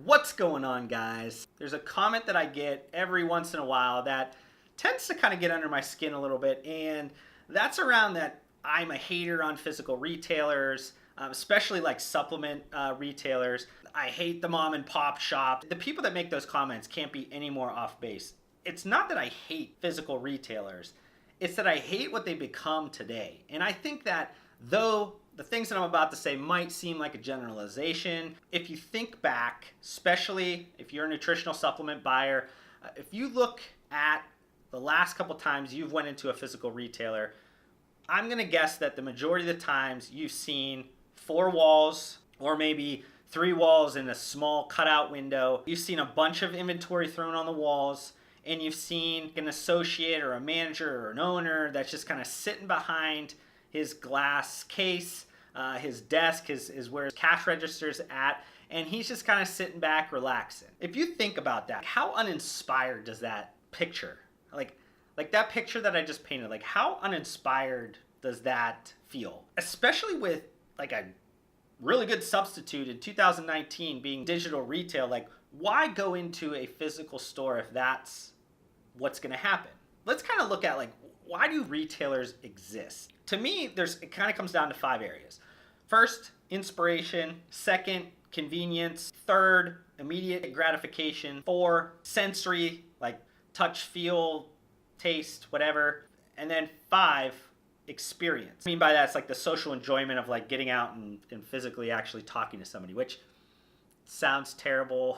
What's going on, guys? There's a comment that I get every once in a while that tends to kind of get under my skin a little bit, and that's around that I'm a hater on physical retailers, especially like supplement retailers. I hate the mom and pop shop. The people that make those comments can't be any more off base. It's not that I hate physical retailers, it's that I hate what they become today. And I think that though the things that I'm about to say might seem like a generalization, if you think back, especially if you're a nutritional supplement buyer, if you look at the last couple times you've went into a physical retailer, I'm going to guess that the majority of the times you've seen 4 walls or maybe 3 walls in a small cutout window. You've seen a bunch of inventory thrown on the walls, and you've seen an associate or a manager or an owner that's just kind of sitting behind his glass case, his desk is where his cash register's at, and he's just kind of sitting back, relaxing. If you think about that, how uninspired does that picture, like that picture that I just painted, like how uninspired does that feel? Especially with like a really good substitute in 2019 being digital retail. Like, why go into a physical store if that's what's going to happen? Let's kind of look at like, why do retailers exist? To me, it kind of comes down to 5 areas. First, inspiration. Second, convenience. Third, immediate gratification. 4, sensory, like touch, feel, taste, whatever. And then 5, experience. I mean by that, it's like the social enjoyment of like getting out and physically actually talking to somebody, which sounds terrible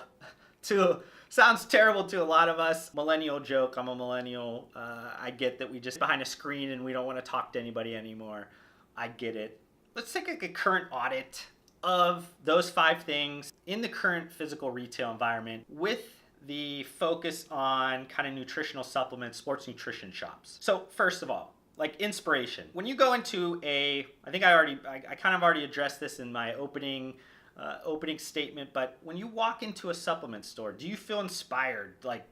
to a lot of us. Millennial joke. I'm a millennial. I get that we just behind a screen and we don't want to talk to anybody anymore. I get it. Let's take like a current audit of those 5 things in the current physical retail environment with the focus on kind of nutritional supplements, sports nutrition shops. So first of all, like inspiration. When you go into I kind of already addressed this in my opening statement, but when you walk into a supplement store, do you feel inspired? Like,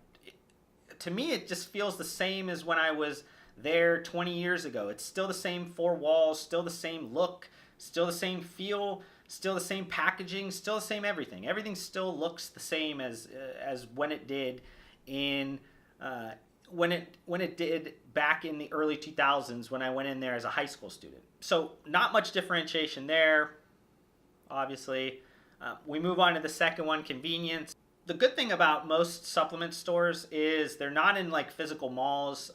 to me, it just feels the same as when I was there 20 years ago. It's still the same 4 walls, still the same look, still the same feel, still the same packaging, still the same everything. Everything still looks the same as when it did when it did back in the early 2000s when I went in there as a high school student. So not much differentiation there, obviously. We move on to the second one, convenience. The good thing about most supplement stores is they're not in like physical malls.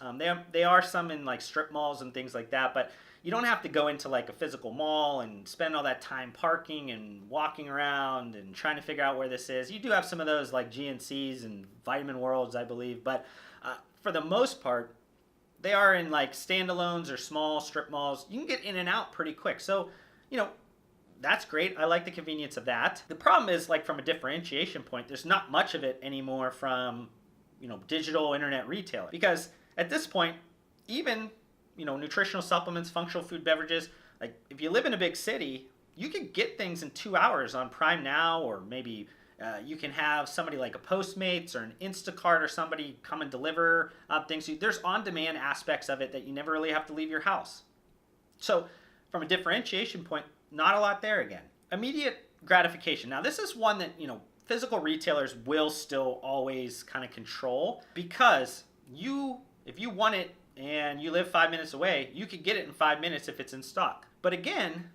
They are some in like strip malls and things like that, but you don't have to go into like a physical mall and spend all that time parking and walking around and trying to figure out where this is. You do have some of those like GNCs and Vitamin Worlds, I believe, but for the most part, they are in like standalones or small strip malls. You can get in and out pretty quick. So, that's great. I like the convenience of that. The problem is, like, from a differentiation point, there's not much of it anymore from, digital internet retailer. Because at this point, even, nutritional supplements, functional food beverages, like if you live in a big city, you can get things in 2 hours on Prime Now, or maybe you can have somebody like a Postmates or an Instacart or somebody come and deliver things. There's on-demand aspects of it that you never really have to leave your house. So from a differentiation point, not a lot there again. Immediate gratification. Now, this is one that, physical retailers will still always kind of control, because if you want it and you live 5 minutes away, you could get it in 5 minutes if it's in stock. But again,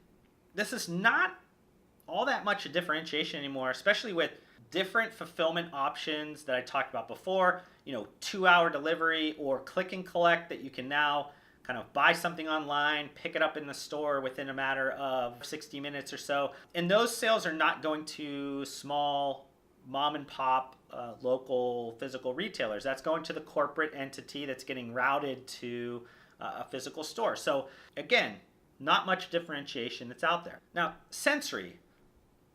this is not all that much a differentiation anymore, especially with different fulfillment options that I talked about before, 2-hour delivery or click and collect, that you can now kind of buy something online, pick it up in the store within a matter of 60 minutes or so. And those sales are not going to small mom and pop local physical retailers. That's going to the corporate entity that's getting routed to a physical store. So again, not much differentiation that's out there. Now, sensory.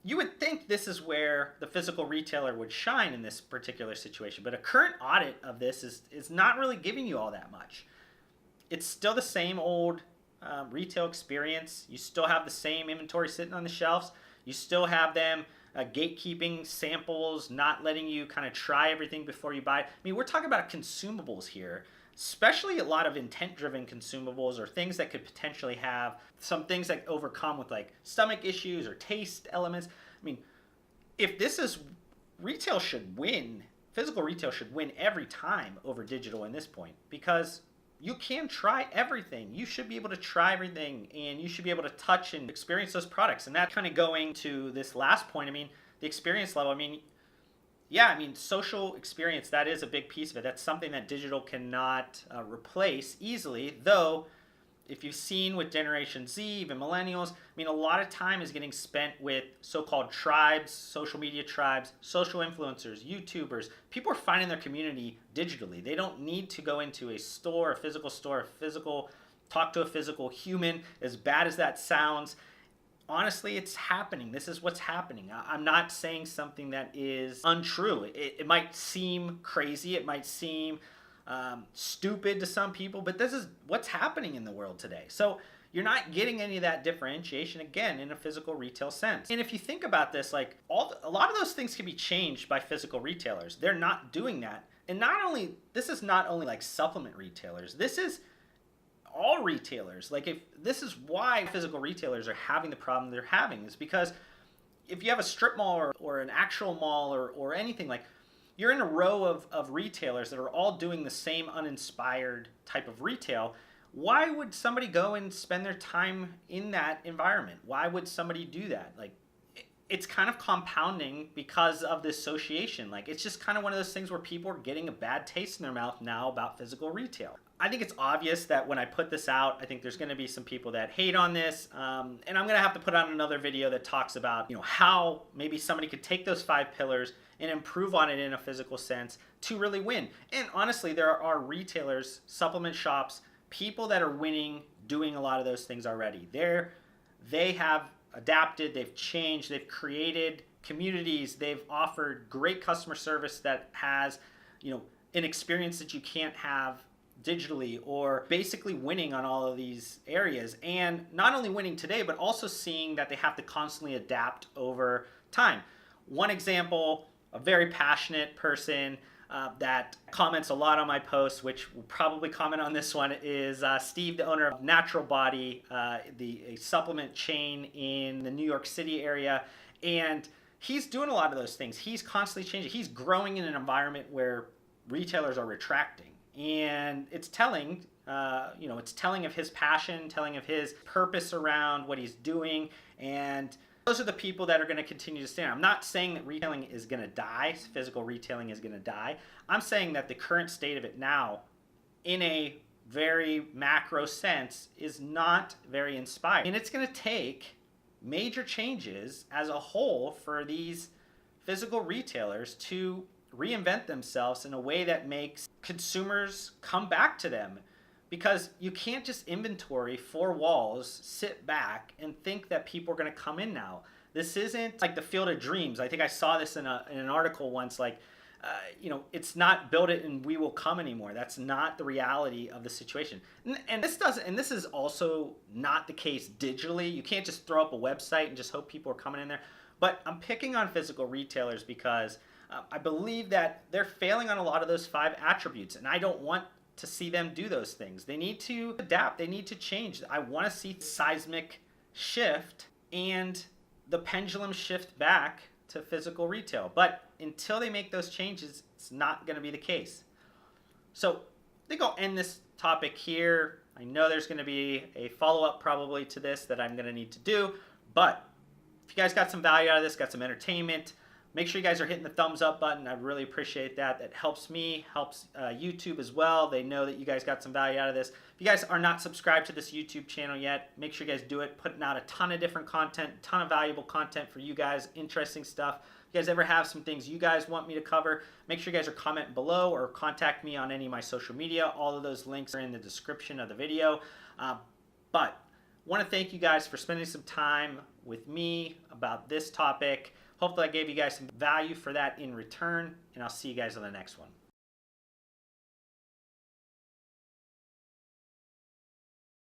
You would think this is where the physical retailer would shine in this particular situation, but a current audit of this is not really giving you all that much. It's still the same old retail experience. You still have the same inventory sitting on the shelves. You still have them gatekeeping samples, not letting you kind of try everything before you buy it. I mean, we're talking about consumables here, especially a lot of intent-driven consumables or things that could potentially have some things that overcome with like stomach issues or taste elements. I mean, if this is retail should win. Physical retail should win every time over digital in this point, because you can try everything. You should be able to try everything, and you should be able to touch and experience those products. And that kind of going to this last point, I mean, the experience level, I mean, yeah, I mean, social experience, that is a big piece of it. That's something that digital cannot replace easily, though if you've seen with Generation Z, even millennials, I mean, a lot of time is getting spent with so-called tribes, social media tribes, social influencers, YouTubers. People are finding their community digitally. They don't need to go into a store, talk to a physical human, as bad as that sounds. Honestly, it's happening. This is what's happening. I'm not saying something that is untrue. It might seem crazy. It might seem stupid to some people, but this is what's happening in the world today. So you're not getting any of that differentiation, again, in a physical retail sense. And if you think about this, like a lot of those things can be changed by physical retailers. They're not doing that. And this is not only like supplement retailers, this is all retailers. Like, if this is why physical retailers are having the problem they're having, is because if you have a strip mall or an actual mall or anything, like, you're in a row of retailers that are all doing the same uninspired type of retail. Why would somebody go and spend their time in that environment? Why would somebody do that? Like, it's kind of compounding because of the association. Like, it's just kind of one of those things where people are getting a bad taste in their mouth now about physical retail. I think it's obvious that when I put this out, I think there's going to be some people that hate on this, and I'm going to have to put out another video that talks about, how maybe somebody could take those 5 pillars and improve on it in a physical sense to really win. And honestly, there are retailers, supplement shops, people that are winning, doing a lot of those things already. They have adapted, they've changed, they've created communities, they've offered great customer service that has, an experience that you can't have digitally, or basically winning on all of these areas. And not only winning today, but also seeing that they have to constantly adapt over time. One example, a very passionate person that comments a lot on my posts, which will probably comment on this one, is Steve, the owner of Natural Body, a supplement chain in the New York City area. And he's doing a lot of those things. He's constantly changing. He's growing in an environment where retailers are retracting. And it's telling, it's telling of his passion, telling of his purpose around what he's doing. And those are the people that are going to continue to stand. I'm not saying that retailing is going to die, physical retailing is going to die. I'm saying that the current state of it now, in a very macro sense, is not very inspiring. And it's going to take major changes as a whole for these physical retailers to reinvent themselves in a way that makes consumers come back to them. Because you can't just inventory 4 walls, sit back, and think that people are going to come in now. This isn't like the Field of Dreams. I think I saw this in an article once, like, it's not build it and we will come anymore. That's not the reality of the situation. And this is also not the case digitally. You can't just throw up a website and just hope people are coming in there. But I'm picking on physical retailers because I believe that they're failing on a lot of those 5 attributes, and I don't want to see them do those things. They need to adapt. They need to change. I want to see seismic shift and the pendulum shift back to physical retail. But until they make those changes, it's not going to be the case. So I think I'll end this topic here. I know there's going to be a follow-up probably to this that I'm going to need to do. But if you guys got some value out of this, got some entertainment, make sure you guys are hitting the thumbs up button. I really appreciate that. That helps me, helps YouTube as well. They know that you guys got some value out of this. If you guys are not subscribed to this YouTube channel yet, make sure you guys do it. Putting out a ton of different content, a ton of valuable content for you guys, interesting stuff. If you guys ever have some things you guys want me to cover, make sure you guys are commenting below or contact me on any of my social media. All of those links are in the description of the video. But I want to thank you guys for spending some time with me about this topic. Hopefully I gave you guys some value for that in return, and I'll see you guys on the next one.